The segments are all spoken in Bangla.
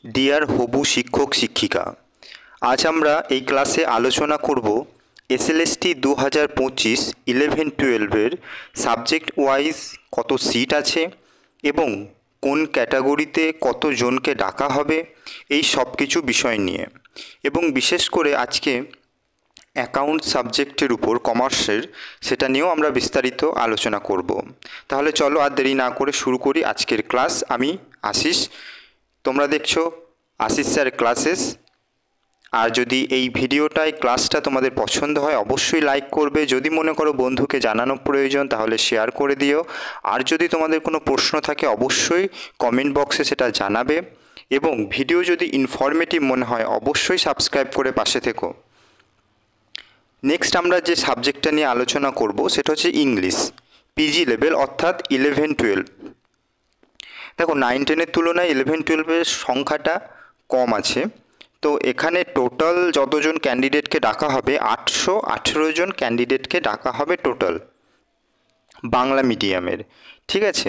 ডিয়ার হবু শিক্ষক শিক্ষিকা, আজ আমরা এই ক্লাসে আলোচনা করব এসএলএসটি 2025 11-12-এর সাবজেক্ট ওয়াইজ কত সিট আছে এবং কোন ক্যাটাগরিতে কতজনকে ডাকা হবে এই সব কিছু বিষয় নিয়ে, এবং বিশেষ করে আজকে অ্যাকাউন্ট সাবজেক্টের উপর কমার্সের সেটা নিয়েও আমরা বিস্তারিত আলোচনা করব। তাহলে চলো আর দেরি না করে শুরু করি আজকের ক্লাস। আমি আশিস, তোমরা দেখছো আশিস স্যার ক্লাসেস। আর যদি এই ভিডিওটায় ক্লাসটা তোমাদের পছন্দ হয় অবশ্যই লাইক করবে, যদি মনে করো বন্ধুকে জানানো প্রয়োজন তাহলে শেয়ার করে দিও, আর যদি তোমাদের কোনো প্রশ্ন থাকে অবশ্যই কমেন্ট বক্সে সেটা জানাবে, এবং ভিডিও যদি ইনফরমেটিভ মনে হয় অবশ্যই সাবস্ক্রাইব করে পাশে থেকো। নেক্সট আমরা যে সাবজেক্টটা নিয়ে আলোচনা করব সেটা হচ্ছে ইংলিশ পিজি লেভেল, অর্থাৎ 11-12। দেখো 9-10-এর তুলনায় 11-12-এর সংখ্যাটা কম আছে, তো এখানে টোটাল যতজন ক্যান্ডিডেটকে ডাকা হবে 818 জন ক্যান্ডিডেটকে ডাকা হবে টোটাল বাংলা মিডিয়ামের, ঠিক আছে।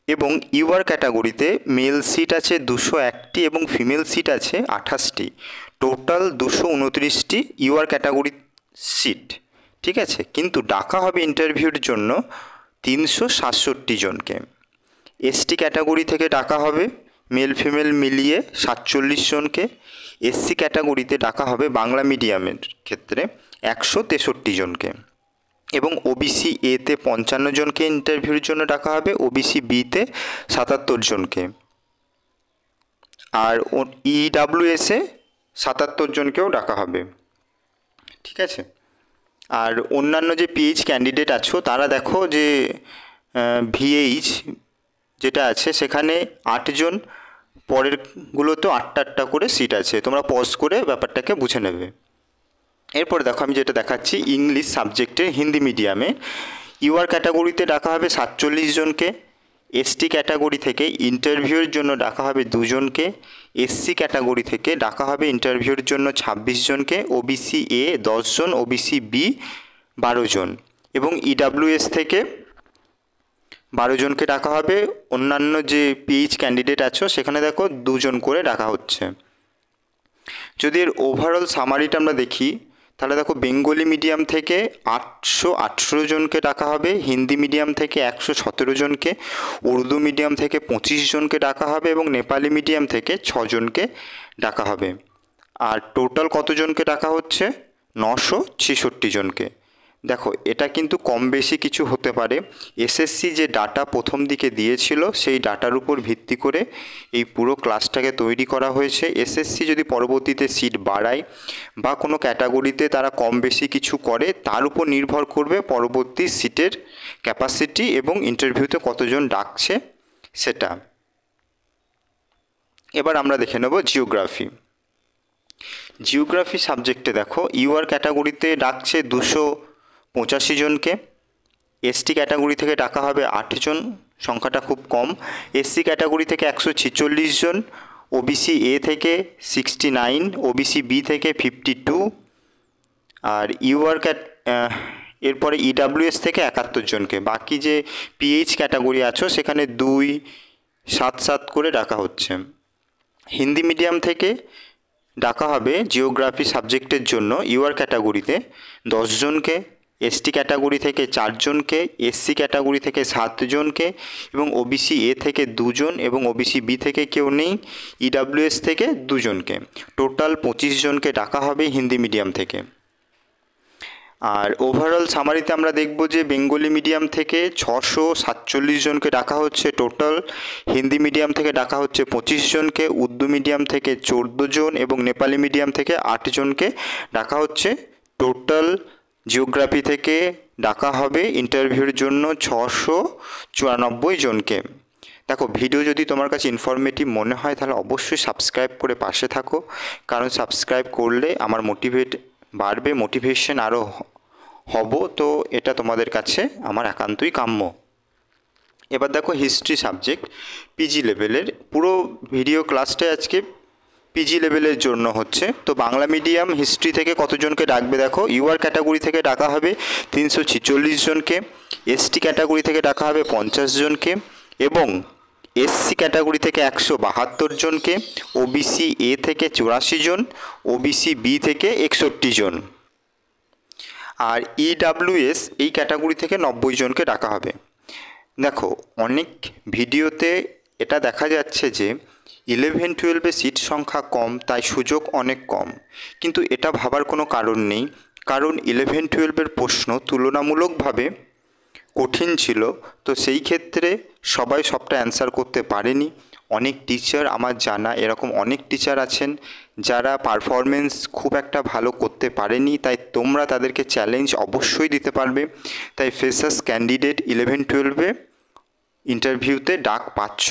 এবং ইউআর ক্যাটাগরিতে মেল সিট আছে 201টি এবং ফিমেল সিট আছে 28টি, টোটাল 229টি ইউআর ক্যাটাগরি সিট, ঠিক আছে। কিন্তু ডাকা হবে ইন্টারভিউর জন্য 367 জনকে। এসটি ক্যাটাগরি থেকে ডাকা হবে মেল ফিমেল মিলিয়ে 47 জনকে। এসসি ক্যাটাগরিতে ডাকা হবে বাংলা মিডিয়ামের ক্ষেত্রে 163 জনকে, এবং ওবিসি এতে 55 জনকে ইন্টারভিউর জন্য ডাকা হবে, ওবিসি বিতে 77 জনকে, আর ইডাব্লিউএসে 77 জনকেও ডাকা হবে, ঠিক আছে। আর অন্যান্য যে পিএইচ ক্যান্ডিডেট আছো তারা দেখো যে ভিএইচ যেটা আছে সেখানে 8 জন, পরেরগুলোতেও 8টা করে সিট আছে, তোমরা পজ করে ব্যাপারটাকে বুঝে নেবে। এরপরে দেখো আমি যেটা দেখাচ্ছি ইংলিশ সাবজেক্টে হিন্দি মিডিয়ামে ইউআর ক্যাটাগরিতে ডাকা হবে 47 জনকে, এসটি ক্যাটাগরি থেকে ইন্টারভিউর জন্য ডাকা হবে 2 জনকে, এসসি ক্যাটাগরি থেকে ডাকা হবে ইন্টারভিউর জন্য 26 জনকে, ওবিসি এ 10 জন, ওবিসি বি 12 জন, এবং ইডাব্লিউএস থেকে 12 জনকে ডাকা হবে। অন্যান্য যে পিএইচ ক্যান্ডিডেট আছো সেখানে দেখো 2 জন করে ডাকা হচ্ছে। যদি এর ওভারঅল সামারিটা আমরা দেখি তাহলে দেখো বেঙ্গলি মিডিয়াম থেকে 818 জনকে ডাকা হবে, হিন্দি মিডিয়াম থেকে 117 জনকে, উর্দু মিডিয়াম থেকে 25 জনকে ডাকা হবে, এবং নেপালি মিডিয়াম থেকে 6 জনকে ডাকা হবে। আর টোটাল কতজনকে ডাকা হচ্ছে? 966 জনকে। দেখো এটা কিন্তু কম বেশি কিছু হতে পারে, এসএসসি যে ডাটা প্রথম দিকে দিয়েছিল সেই ডাটার উপর ভিত্তি করে এই পুরো ক্লাসটাকে তৈরি করা হয়েছে। এসএসসি যদি পরবর্তীতে সিট বাড়ায় বা কোনো ক্যাটাগরিতে তারা কম বেশি কিছু করে তার উপর নির্ভর করবে পরবর্তী সিটের ক্যাপাসিটি এবং ইন্টারভিউতে কতজন ডাকছে সেটা। এবার আমরা দেখে নেব জিওগ্রাফি সাবজেক্টে দেখো ইউআর ক্যাটাগরিতে ডাকছে 285 জনকে, এসটি ক্যাটাগরি থেকে ডাকা হবে 8 জন, সংখ্যাটা খুব কম, এসসি ক্যাটাগরি থেকে 146 জন, ওবিসি এ থেকে 69, ওবিসি বি থেকে 52, আর এরপরে ইডাব্লিউএস থেকে 71 জনকে। বাকি যে পিএইচ ক্যাটাগরি আছো সেখানে 2, 7, 7 করে ডাকা হচ্ছে। হিন্দি মিডিয়াম থেকে ডাকা হবে জিওগ্রাফি সাবজেক্টের জন্য ইউআর ক্যাটাগরিতে 10 জনকে, এসটি ক্যাটাগরি থেকে 4 জনকে, এসসি ক্যাটাগরি থেকে 7 জনকে, এবং ওবিসি এ থেকে 2 জন, এবং ওবিসি বি থেকে কেউ নেই, ইডাব্লিউএস থেকে 2 জনকে। টোটাল 25 জনকে ডাকা হবে হিন্দি মিডিয়াম থেকে। আর ওভারঅল সামারিতে আমরা দেখব যে বেঙ্গলি মিডিয়াম থেকে 647 জনকে ডাকা হচ্ছে টোটাল, হিন্দি মিডিয়াম থেকে ডাকা হচ্ছে 25 জনকে, উর্দু মিডিয়াম থেকে 14 জন, এবং নেপালি মিডিয়াম থেকে 8 জনকে ডাকা হচ্ছে টোটাল। জিওগ্রাফি থেকে ডাকা হবে ইন্টারভিউর জন্য 694 জনকে। দেখো ভিডিও যদি তোমার কাছে ইনফরমেটিভ মনে হয় তাহলে অবশ্যই সাবস্ক্রাইব করে পাশে থাকো, কারণ সাবস্ক্রাইব করলে আমার বাড়বে, মোটিভেশন আরও হব, তো এটা তোমাদের কাছে আমার একান্তই কাম্য। এবার দেখো হিস্ট্রি সাবজেক্ট পিজি লেভেলের, পুরো ভিডিও ক্লাসটা আজকে পিজি লেভেলের জন্য হচ্ছে। তো বাংলা মিডিয়াম হিস্ট্রি থেকে কতজনকে ডাকবে দেখো, ইউআর ক্যাটাগরি থেকে ডাকা হবে 346 জনকে, এসটি ক্যাটাগরি থেকে ডাকা হবে 50 জনকে, এবং এসসি ক্যাটাগরি থেকে 172 জনকে, ওবিসি এ থেকে 84 জন, ওবিসি বি থেকে 61 জন, আর ইডাব্লিউএস এই ক্যাটাগরি থেকে 90 জনকে ডাকা হবে। দেখো, অনেক ভিডিওতে এটা দেখা যাচ্ছে যে 11-12 সিট সংখ্যা কম, তাই সুযোগ অনেক কম, কিন্তু এটা ভাবার কোনো কারণ নেই, কারণ 11-12 প্রশ্ন তুলনামূলকভাবে কঠিন ছিল। তো সেই ক্ষেত্রে সবাই সবটা অ্যান্সার করতে পারেনি। অনেক টিচার আমার জানা এরকম অনেক টিচার আছেন যারা পারফরমেন্স খুব একটা ভালো করতে পারেনি, তাই তোমরা তাদেরকে চ্যালেঞ্জ অবশ্যই দিতে পারবে। তাই ফ্রেশার্স ক্যান্ডিডেট 11-12 ইন্টারভিউতে ডাক পাচ্ছ,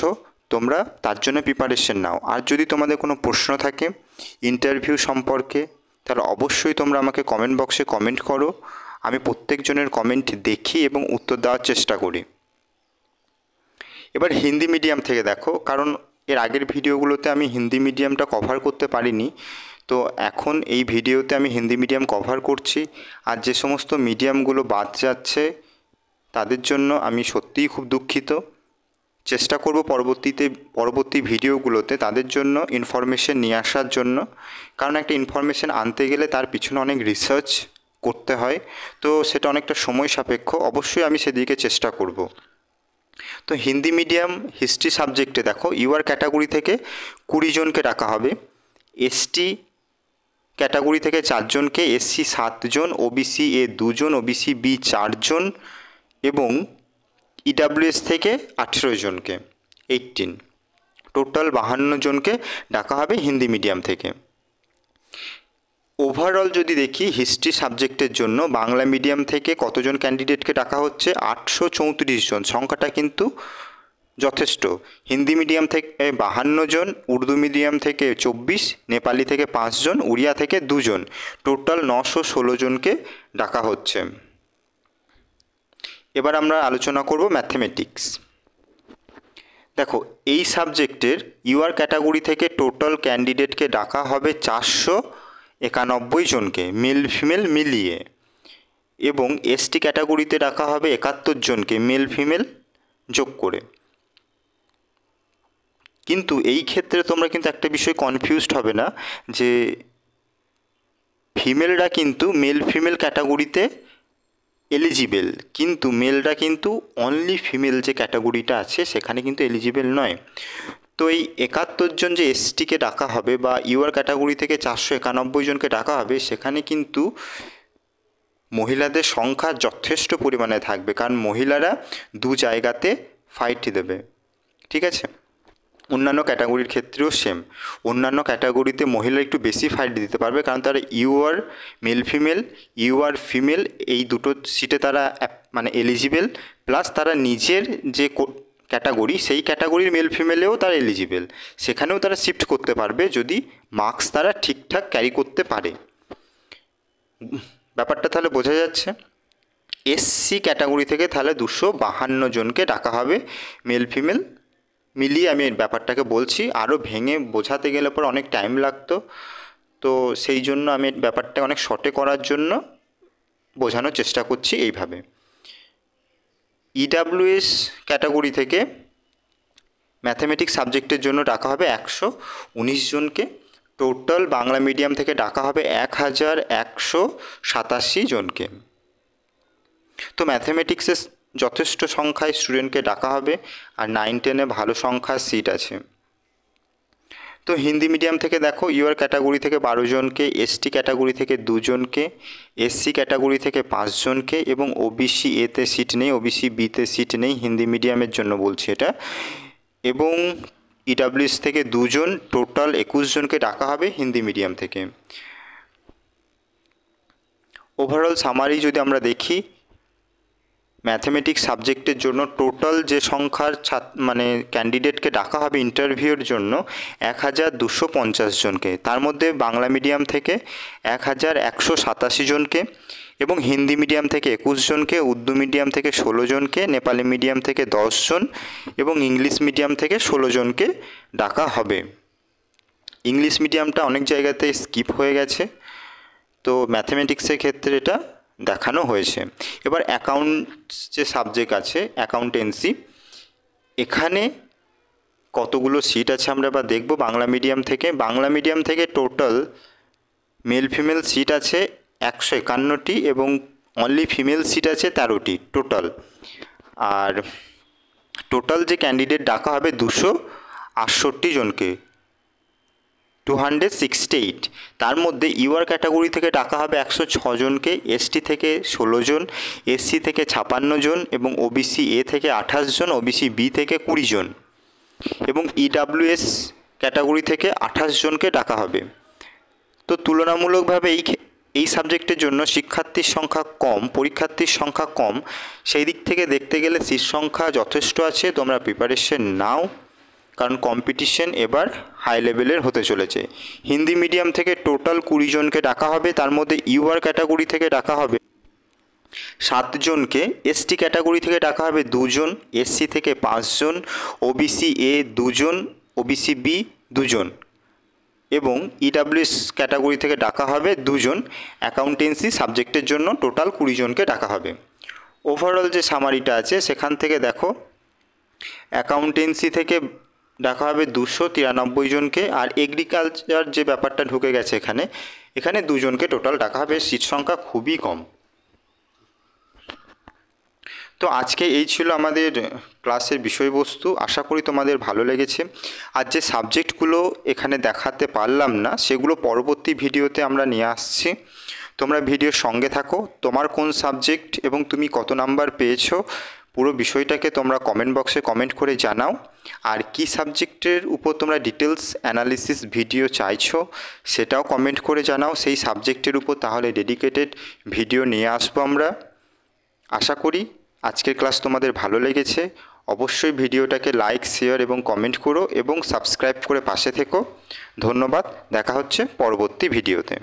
তোমরা তার জন্য প্রিপারেশন নাও। আর যদি তোমাদের কোনো প্রশ্ন থাকে ইন্টারভিউ সম্পর্কে, তাহলে অবশ্যই তোমরা আমাকে কমেন্ট বক্সে কমেন্ট করো। আমি প্রত্যেকজনের কমেন্ট দেখি এবং উত্তর দেওয়ার চেষ্টা করি। এবার হিন্দি মিডিয়াম থেকে দেখো, কারণ এর আগের ভিডিওগুলোতে আমি হিন্দি মিডিয়ামটা কভার করতে পারিনি, তো এখন এই ভিডিওতে আমি হিন্দি মিডিয়াম কভার করছি। আর যে সমস্ত মিডিয়ামগুলো বাদ যাচ্ছে তাদের জন্য আমি সত্যিই খুব দুঃখিত। চেষ্টা করব পরবর্তী ভিডিওগুলোতে তাদের জন্য ইনফরমেশন নিয়ে আসার জন্য, কারণ একটা ইনফরমেশন আনতে গেলে তার পিছনে অনেক রিসার্চ করতে হয়, তো সেটা অনেকটা সময় সাপেক্ষ। অবশ্যই আমি সেদিকে চেষ্টা করব। তো হিন্দি মিডিয়াম হিস্ট্রি সাবজেক্টে দেখো, ইউআর ক্যাটাগরি থেকে 20 জনকে ডাকা হবে, এসটি ক্যাটাগরি থেকে 4 জনকে, এসসি 7 জন, ওবিসি এ 2 জন, ওবিসি বি 4 জন এবং ইডাব্লিউএস থেকে 18 জনকে, 18, টোটাল 52 জনকে ডাকা হবে হিন্দি মিডিয়াম থেকে। ওভারঅল যদি দেখি হিস্ট্রি সাবজেক্টের জন্য বাংলা মিডিয়াম থেকে কতজন ক্যান্ডিডেটকে ডাকা হচ্ছে, 834 জন, সংখ্যাটা কিন্তু যথেষ্ট। হিন্দি মিডিয়াম থেকে 52 জন, উর্দু মিডিয়াম থেকে 24, নেপালি থেকে 5 জন, উড়িয়া থেকে 2 জন, টোটাল 916 জনকে ডাকা হচ্ছে। এবার আমরা আলোচনা করব ম্যাথমেটিক্স। দেখো, এই সাবজেক্টের ইউআর ক্যাটাগরি থেকে টোটাল ক্যান্ডিডেটকে ডাকা হবে 491 জনকে, মেল ফিমেল মিলিয়ে, এবং এসটি ক্যাটাগরিতে ডাকা হবে 71 জনকে, মেল ফিমেল যোগ করে। কিন্তু এই ক্ষেত্রে তোমরা কিন্তু একটা বিষয় কনফিউজড হবে না, যে ফিমেলরা কিন্তু মেল ফিমেল ক্যাটাগরিতে এলিজিবেল, কিন্তু মেলরা কিন্তু অনলি ফিমেল যে ক্যাটাগরিটা আছে সেখানে কিন্তু এলিজিবেল নয়। তো এই 71 জন যে এসটিকে ডাকা হবে বা ইউআর ক্যাটাগরি থেকে 491 জনকে ডাকা হবে, সেখানে কিন্তু মহিলাদের সংখ্যা যথেষ্ট পরিমাণে থাকবে, কারণ মহিলারা 2 জায়গাতে ফাইট দেবে। ঠিক আছে, অন্যান্য ক্যাটাগরির ক্ষেত্রেও সেম, অন্যান্য ক্যাটাগরিতে মহিলা একটু বেশি ফাইট দিতে পারবে, কারণ তারা UR male female, UR female এই দুটো সিটে তারা মানে এলিজিবেল, প্লাস তারা নিজের যে ক্যাটাগরি সেই ক্যাটাগরির মেল ফিমেলেও তারা এলিজিবেল, সেখানেও তারা শিফট করতে পারবে যদি মার্কস তারা ঠিকঠাক ক্যারি করতে পারে। ব্যাপারটা তাহলে বোঝা যাচ্ছে। এসসি ক্যাটাগরি থেকে তাহলে 252 জনকে ডাকা হবে, মেল ফিমেল মিলিয়ে আমি ব্যাপারটাকে বলছি, আরও ভেঙে বোঝাতে গেলে পর অনেক টাইম লাগতো, তো সেই জন্য আমি ব্যাপারটা অনেক শর্টে করার জন্য বোঝানোর চেষ্টা করছি এইভাবে। ইডাব্লিউএস ক্যাটাগরি থেকে ম্যাথমেটিক্স সাবজেক্টের জন্য ডাকা হবে 119 জনকে, টোটাল বাংলা মিডিয়াম থেকে ডাকা হবে 1187 জনকে। তো ম্যাথমেটিক্সের যথেষ্ট সংখ্যায় স্টুডেন্টকে ডাকা হবে, আর 9-10-এ ভালো সংখ্যার সিট আছে। তো হিন্দি মিডিয়াম থেকে দেখো, ইউআর ক্যাটাগরি থেকে 12 জনকে, এসটি ক্যাটাগরি থেকে 2 জনকে, এসসি ক্যাটাগরি থেকে 5 জনকে, এবং ওবিসি এতে সিট নেই, ওবিসি বিতে সিট নেই, হিন্দি মিডিয়ামের জন্য বলছি এটা, এবং ইডাব্লিউএস থেকে 2 জন, টোটাল 21 জনকে ডাকা হবে হিন্দি মিডিয়াম থেকে। ওভারঅল সামারি যদি আমরা দেখি, ম্যাথমেটিক্স সাবজেক্টের জন্য টোটাল যে সংখ্যার মানে ক্যান্ডিডেটকে ডাকা হবে ইন্টারভিউর জন্য 1250 জনকে, তার মধ্যে বাংলা মিডিয়াম থেকে 1187 জনকে, এবং হিন্দি মিডিয়াম থেকে 21 জনকে, উর্দু মিডিয়াম থেকে 16 জনকে, নেপালি মিডিয়াম থেকে 10 জন এবং ইংলিশ মিডিয়াম থেকে 16 জনকে ডাকা হবে। ইংলিশ মিডিয়ামটা অনেক জায়গাতে স্কিপ হয়ে গেছে, তো ম্যাথমেটিক্সের ক্ষেত্রে এটা দেখানো হয়েছে। এবার অ্যাকাউন্টস যে সাবজেক্ট আছে, অ্যাকাউন্টেন্সি, এখানে কতগুলো সিট আছে আমরা এবার দেখব বাংলা মিডিয়াম থেকে। বাংলা মিডিয়াম থেকে টোটাল মেল ফিমেল সিট আছে 151টি এবং অনলি ফিমেল সিট আছে 13টি টোটাল। আর টোটাল যে ক্যান্ডিডেট ডাকা হবে 268 জনকে, 268। তার মধ্যে ইউআর ক্যাটাগরি থেকে ডাকা হবে 106 জনকে, এসটি থেকে 16 জন, এসসি থেকে 56 জন এবং ওবিসি এ থেকে 28 জন, ওবিসি বি থেকে 20 জন এবং ইডাব্লিউএস ক্যাটাগরি থেকে 28 জনকে ডাকা হবে। তো তুলনামূলকভাবে এই সাবজেক্টের জন্য শিক্ষার্থীর সংখ্যা কম, পরীক্ষার্থীর সংখ্যা কম, সেই দিক থেকে দেখতে গেলে সিট সংখ্যা যথেষ্ট আছে। তোমরা প্রিপারেশন নাও, কারণ কম্পিটিশন এবার হাই লেভেলের হতে চলেছে। হিন্দি মিডিয়াম থেকে টোটাল 20 জনকে ডাকা হবে, তার মধ্যে ইউআর ক্যাটাগরি থেকে ডাকা হবে 7 জনকে, এসটি ক্যাটাগরি থেকে ডাকা হবে 2 জন, এসসি থেকে 5 জন, ওবিসি এ 2 জন, ওবিসি বি 2 জন এবং ইডাব্লিউএস ক্যাটাগরি থেকে ডাকা হবে 2 জন। অ্যাকাউন্টেন্সি সাবজেক্টের জন্য টোটাল 20 জনকে ডাকা হবে। ওভারঅল যে সামারিটা আছে সেখান থেকে দেখো, অ্যাকাউন্টেন্সি থেকে ডাকা হবে 293 জনকে, আর এগ্রিকালচার যে ব্যাপারটা ঢুকে গেছে এখানে 2 জনকে টোটাল ডাকা হবে। সিট সংখ্যা খুবই কম। তো আজকে এই ছিল আমাদের ক্লাসের বিষয়বস্তু। আশা করি তোমাদের ভালো লেগেছে। আর যে সাবজেক্টগুলো এখানে দেখাতে পারলাম না সেগুলো পরবর্তী ভিডিওতে আমরা নিয়ে আসছি। তোমরা ভিডিওর সঙ্গে থাকো। তোমার কোন সাবজেক্ট এবং তুমি কত নাম্বার পেয়েছো পুরো বিষয়টাকে তোমরা কমেন্ট বক্সে কমেন্ট করে জানাও। আর কি সাবজেক্টের উপর তোমরা ডিটেলস অ্যানালিসিস ভিডিও চাইছো সেটাও কমেন্ট করে জানাও। সেই সাবজেক্টের উপর তাহলে ডেডিকেটেড ভিডিও নিয়ে আসবো আমরা। আশা করি আজকের ক্লাস তোমাদের ভালো লেগেছে। অবশ্যই ভিডিওটাকে লাইক, শেয়ার এবং কমেন্ট করো এবং সাবস্ক্রাইব করে পাশে থেকো। ধন্যবাদ। দেখা হচ্ছে পরবর্তী ভিডিওতে।